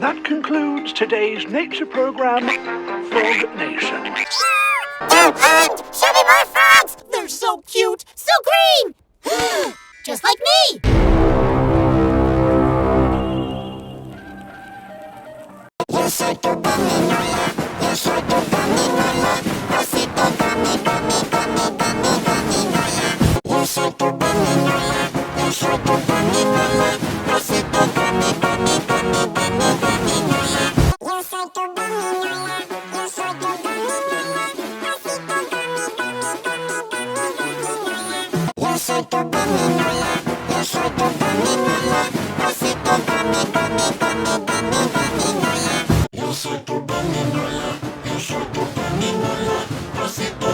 that concludes today's nature program, Frog Nation. Don't hunt! Show me more frogs! They're so cute, so green! Just like me! Yo soy tu gummy nola, yo soy tu gummy nola, osito gummy, gummy, gummy, gummy, gummy nola. Yo soy tu gummy nola, yo soy tu gummy nola, osito gummy, gummy, gummy, gummy, gummy nola. Yo soy tu gummy nola, yo soy tu gummy nola, osito gummy, gummy, gummy, gummy, gummy nola. Yo soy tu gummy nola, yo soy tu gummy nola, osito gummy, gummy, gummy, gummy, gummy nola. Yo soy tu gummy nola, yo soy tu gummy nola, osito